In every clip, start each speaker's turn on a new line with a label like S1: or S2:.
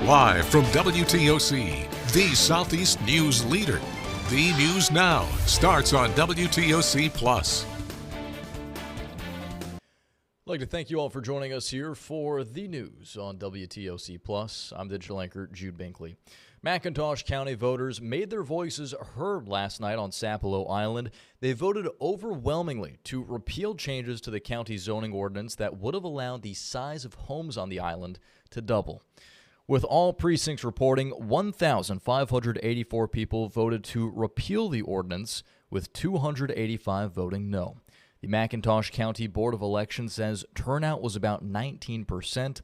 S1: Live from WTOC, the Southeast News leader. The News Now starts on WTOC Plus.
S2: I'd like to thank you all for joining us here for the news on WTOC Plus. I'm digital anchor Jude Binkley. McIntosh County voters made their voices heard last night on Sapelo Island. They voted overwhelmingly to repeal changes to the county zoning ordinance that would have allowed the size of homes on the island to double. With all precincts reporting, 1,584 people voted to repeal the ordinance, with 285 voting no. The McIntosh County Board of Elections says turnout was about 19%.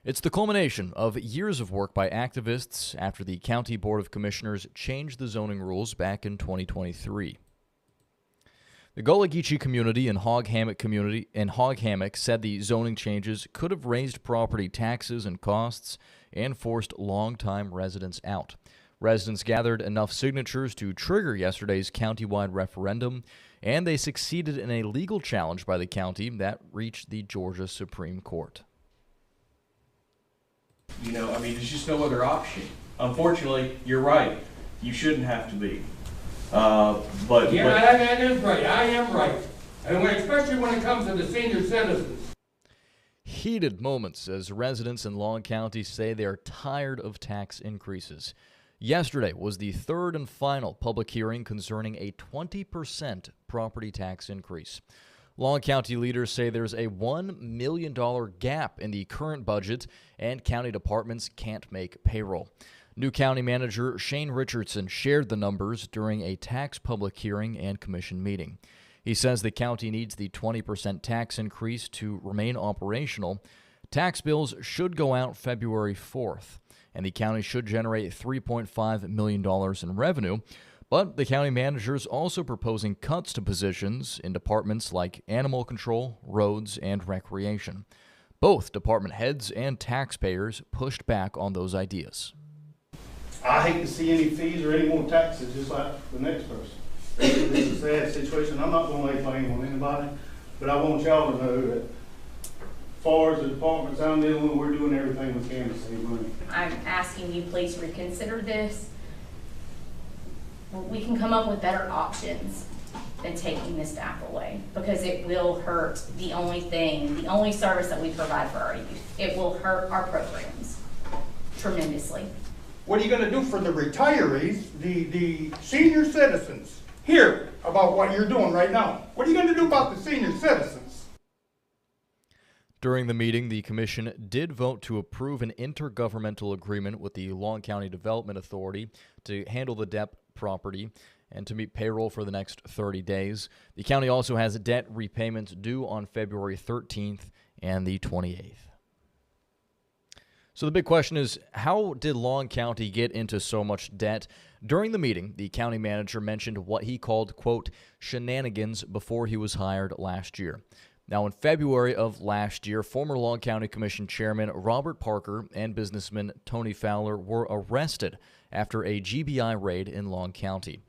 S2: It's the culmination of years of work by activists after the County Board of Commissioners changed the zoning rules back in 2023. The Gullah Geechee community and Hog Hammock said the zoning changes could have raised property taxes and costs and forced longtime residents out. Residents gathered enough signatures to trigger yesterday's countywide referendum, and they succeeded in a legal challenge by the county that reached the Georgia Supreme Court.
S3: There's just no other option. Unfortunately, you're right. You shouldn't have to be. That
S4: is right. I am right. And especially when it comes to the senior citizens.
S2: Heated moments as residents in Long County say they are tired of tax increases. Yesterday was the third and final public hearing concerning a 20% property tax increase. Long County leaders say there's a $1 million gap in the current budget and county departments can't make payroll. New county manager Shane Richardson shared the numbers during a tax public hearing and commission meeting. He says the county needs the 20% tax increase to remain operational. Tax bills should go out February 4th, and the county should generate $3.5 million in revenue. But the county manager is also proposing cuts to positions in departments like animal control, roads, and recreation. Both department heads and taxpayers pushed back on those ideas.
S5: I hate to see any fees or any more taxes just like the next person. This is a sad situation. I'm not going to lay blame on anybody, but I want y'all to know that as far as the departments I'm dealing with, we're doing everything we can to save money.
S6: I'm asking you please reconsider this. We can come up with better options than taking this staff away, because it will hurt the only service that we provide for our youth. It will hurt our programs tremendously.
S4: What are you going to do for the retirees, the senior citizens? Hear about what you're doing right now. What are you going to do about the senior citizens?
S2: During the meeting, the commission did vote to approve an intergovernmental agreement with the Long County Development Authority to handle the debt property and to meet payroll for the next 30 days. The county also has debt repayments due on February 13th and the 28th. So the big question is, how did Long County get into so much debt? During the meeting, the county manager mentioned what he called, quote, shenanigans before he was hired last year. Now, in February of last year, former Long County Commission Chairman Robert Parker and businessman Tony Fowler were arrested after a GBI raid in Long County.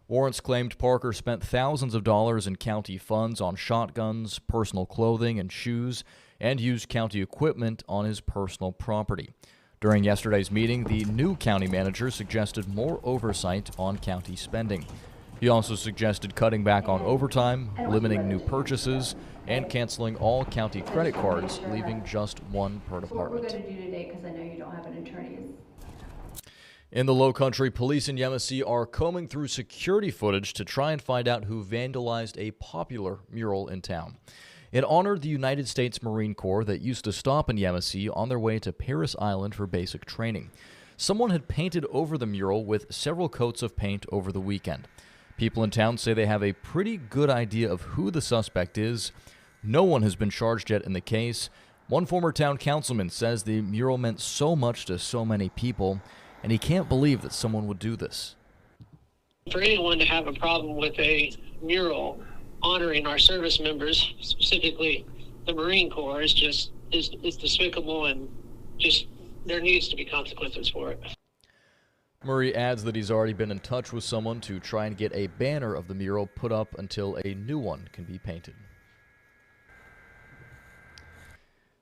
S2: Warrants claimed Parker spent thousands of dollars in county funds on shotguns, personal clothing, and shoes, and used county equipment on his personal property. During yesterday's meeting, the new county manager suggested more oversight on county spending. He also suggested cutting back on overtime, limiting new purchases, and canceling all county credit cards, leaving just one per department.
S7: What we're going to do today, because I know you don't have an attorney.
S2: In the Low Country, police in Yemassee are combing through security footage to try and find out who vandalized a popular mural in town. It honored the United States Marine Corps that used to stop in Yemassee on their way to Parris Island for basic training. Someone had painted over the mural with several coats of paint over the weekend. People in town say they have a pretty good idea of who the suspect is. No one has been charged yet in the case. One former town councilman says the mural meant so much to so many people, and he can't believe that someone would do this.
S8: For anyone to have a problem with a mural honoring our service members, specifically the Marine Corps, is despicable, and just there needs to be consequences for it.
S2: Murray adds that he's already been in touch with someone to try and get a banner of the mural put up until a new one can be painted.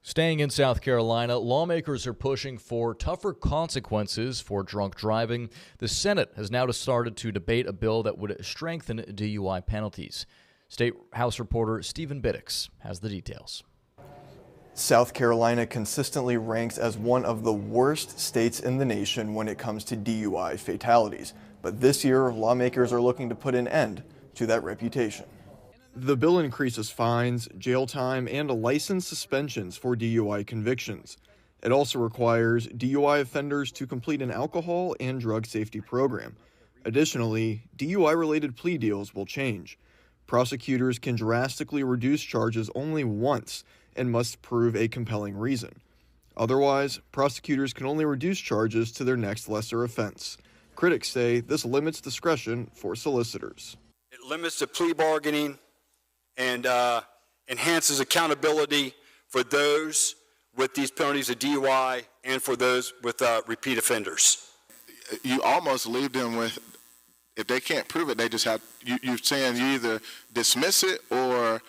S2: Staying in South Carolina, lawmakers are pushing for tougher consequences for drunk driving. The Senate has now started to debate a bill that would strengthen DUI penalties. State House reporter Stephen Biddix has the details.
S9: South Carolina consistently ranks as one of the worst states in the nation when it comes to DUI fatalities. But this year, lawmakers are looking to put an end to that reputation. The bill increases fines, jail time, and license suspensions for DUI convictions. It also requires DUI offenders to complete an alcohol and drug safety program. Additionally, DUI-related plea deals will change. Prosecutors can drastically reduce charges only once and must prove a compelling reason. Otherwise, prosecutors can only reduce charges to their next lesser offense. Critics say this limits discretion for solicitors.
S10: It limits the plea bargaining and enhances accountability for those with these penalties of DUI and for those with repeat offenders.
S11: You almost leave them with, if they can't prove it, they just have, you're saying you either dismiss it or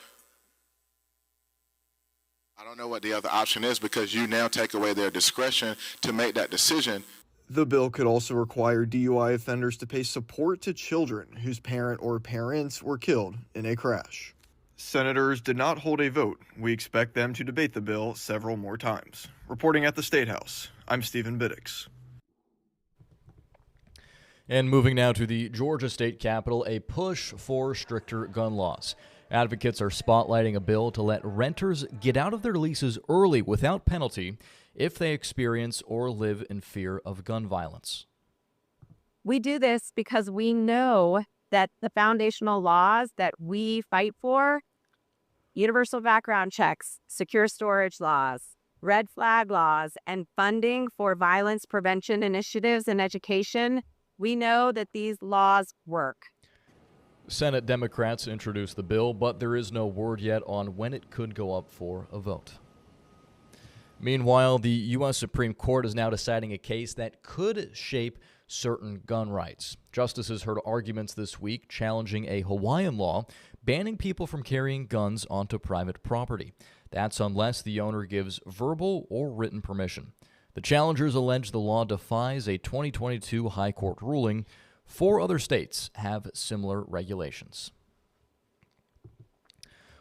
S11: I don't know what the other option is, because you now take away their discretion to make that decision.
S9: The bill could also require DUI offenders to pay support to children whose parent or parents were killed in a crash. Senators did not hold a vote. We expect them to debate the bill several more times. Reporting at the State House, I'm Stephen Biddix.
S2: And moving now to the Georgia State Capitol, a push for stricter gun laws. Advocates are spotlighting a bill to let renters get out of their leases early without penalty if they experience or live in fear of gun violence.
S12: We do this because we know that the foundational laws that we fight for, universal background checks, secure storage laws, red flag laws, and funding for violence prevention initiatives in education, we know that these laws work.
S2: Senate Democrats introduced the bill, but there is no word yet on when it could go up for a vote. Meanwhile, the U.S. Supreme Court is now deciding a case that could shape certain gun rights. Justices heard arguments this week challenging a Hawaiian law banning people from carrying guns onto private property. That's unless the owner gives verbal or written permission. The challengers allege the law defies a 2022 High Court ruling. 4 other states have similar regulations.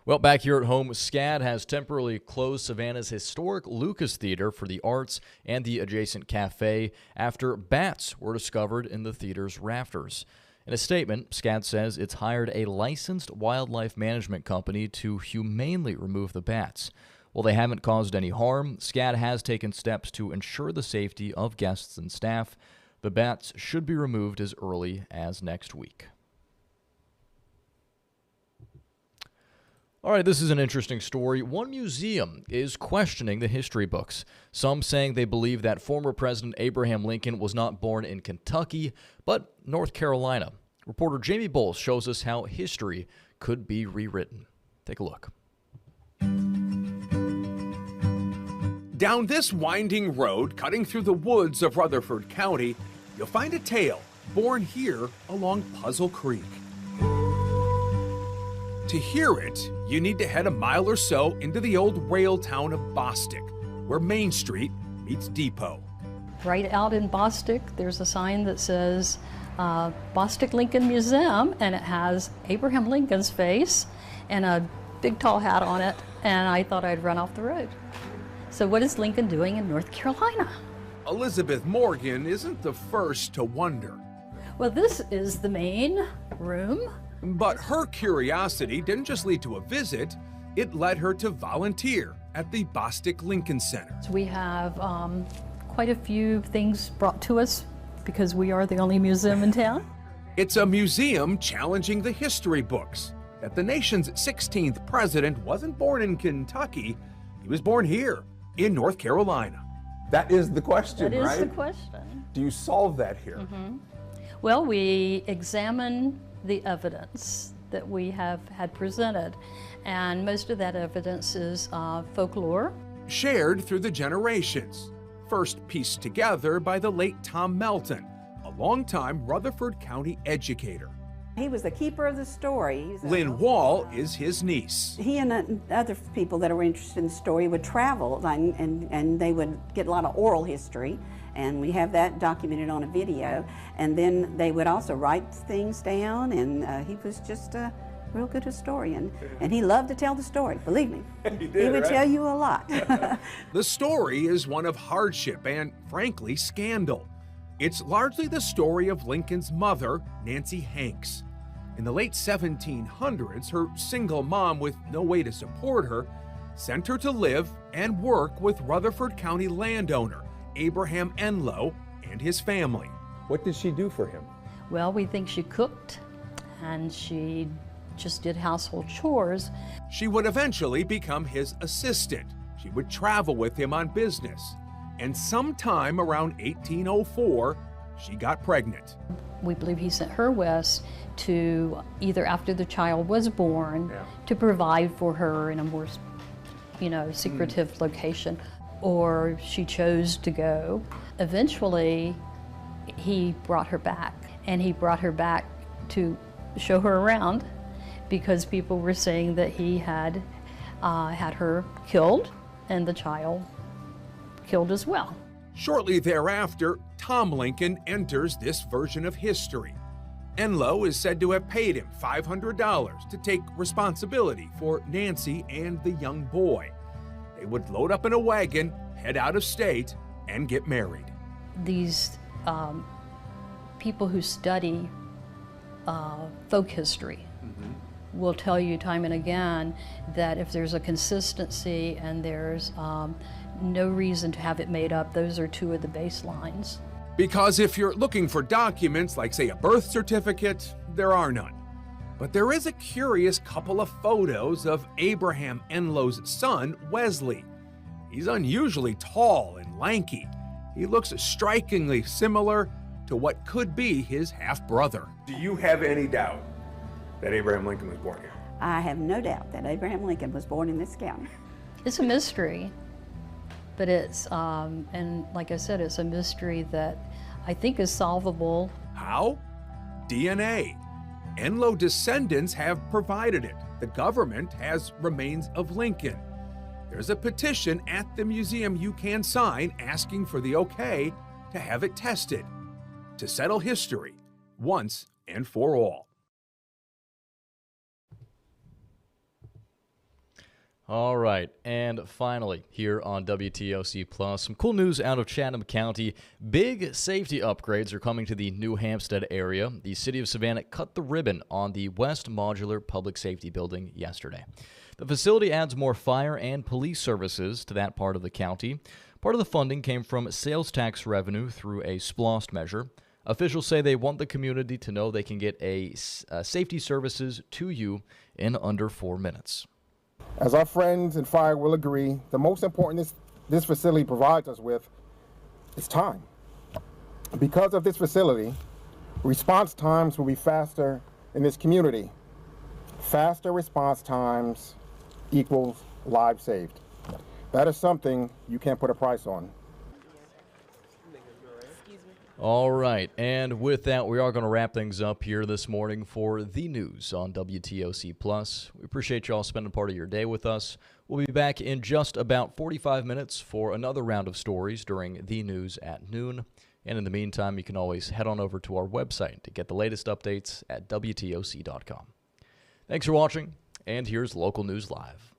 S2: Well, back here at home, SCAD has temporarily closed Savannah's historic Lucas Theater for the arts and the adjacent cafe after bats were discovered in the theater's rafters. In a statement, SCAD says it's hired a licensed wildlife management company to humanely remove the bats. While they haven't caused any harm, SCAD has taken steps to ensure the safety of guests and staff. The bats should be removed as early as next week. All right, this is an interesting story. One museum is questioning the history books. Some saying they believe that former President Abraham Lincoln was not born in Kentucky, but North Carolina. Reporter Jamie Bowles shows us how history could be rewritten. Take a look.
S13: Down this winding road, cutting through the woods of Rutherford County, you'll find a tale born here along Puzzle Creek. To hear it, you need to head a mile or so into the old rail town of Bostic, where Main Street meets Depot.
S14: Right out in Bostic, there's a sign that says Bostic Lincoln Museum, and it has Abraham Lincoln's face and a big tall hat on it, and I thought I'd run off the road. So what is Lincoln doing in North Carolina?
S13: Elizabeth Morgan isn't the first to wonder.
S14: Well, this is the main room.
S13: But her curiosity didn't just lead to a visit, it led her to volunteer at the Bostic Lincoln Center.
S14: So we have quite a few things brought to us because we are the only museum in town.
S13: It's a museum challenging the history books that the nation's 16th president wasn't born in Kentucky, he was born here in North Carolina.
S15: That is the question, right?
S14: That is the question.
S15: Do you solve that here?
S14: Mm-hmm. Well, we examine the evidence that we have had presented, and most of that evidence is folklore.
S13: Shared through the generations, first pieced together by the late Tom Melton, a longtime Rutherford County educator.
S16: He was the keeper of the story.
S13: Lynn Wall is his niece.
S16: He and other people that were interested in the story would travel, and they would get a lot of oral history, and we have that documented on a video. And then they would also write things down, and he was just a real good historian. And he loved to tell the story, believe me. He would tell you a lot.
S13: The story is one of hardship and, frankly, scandal. It's largely the story of Lincoln's mother, Nancy Hanks. In the late 1700s, her single mom with no way to support her sent her to live and work with Rutherford County landowner Abraham Enlow and his family.
S15: What did she do for him?
S14: Well, we think she cooked and she just did household chores.
S13: She would eventually become his assistant. She would travel with him on business. And sometime around 1804, she got pregnant.
S14: We believe he sent her west to either after the child was born to provide for her in a more, secretive location, or she chose to go. Eventually, he brought her back, and he brought her back to show her around because people were saying that he had had her killed and the child killed as well.
S13: Shortly thereafter, Tom Lincoln enters this version of history. Enlow is said to have paid him $500 to take responsibility for Nancy and the young boy. They would load up in a wagon, head out of state, and get married.
S14: These people who study folk history will tell you time and again that if there's a consistency and there's no reason to have it made up, those are two of the baselines.
S13: Because if you're looking for documents like, say, a birth certificate, there are none. But there is a curious couple of photos of Abraham Enlow's son, Wesley. He's unusually tall and lanky. He looks strikingly similar to what could be his half-brother.
S15: Do you have any doubt that Abraham Lincoln was born here?
S16: I have no doubt that Abraham Lincoln was born in this county.
S14: It's a mystery, but it's, and like I said, it's a mystery that I think is solvable.
S13: How? DNA. Enlow descendants have provided it. The government has remains of Lincoln. There's a petition at the museum you can sign asking for the okay to have it tested, to settle history once and for all.
S2: All right, and finally, here on WTOC Plus, some cool news out of Chatham County. Big safety upgrades are coming to the New Hampstead area. The city of Savannah cut the ribbon on the West Modular Public Safety Building yesterday. The facility adds more fire and police services to that part of the county. Part of the funding came from sales tax revenue through a SPLOST measure. Officials say they want the community to know they can get safety services to you in under 4 minutes.
S17: As our friends in fire will agree, the most important this facility provides us with is time. Because of this facility, response times will be faster in this community. Faster response times equals lives saved. That is something you can't put a price on.
S2: All right, and with that, we are going to wrap things up here this morning for the news on WTOC Plus. We appreciate you all spending part of your day with us. We'll be back in just about 45 minutes for another round of stories during the news at noon. And in the meantime, you can always head on over to our website to get the latest updates at WTOC.com. Thanks for watching, and here's Local News Live.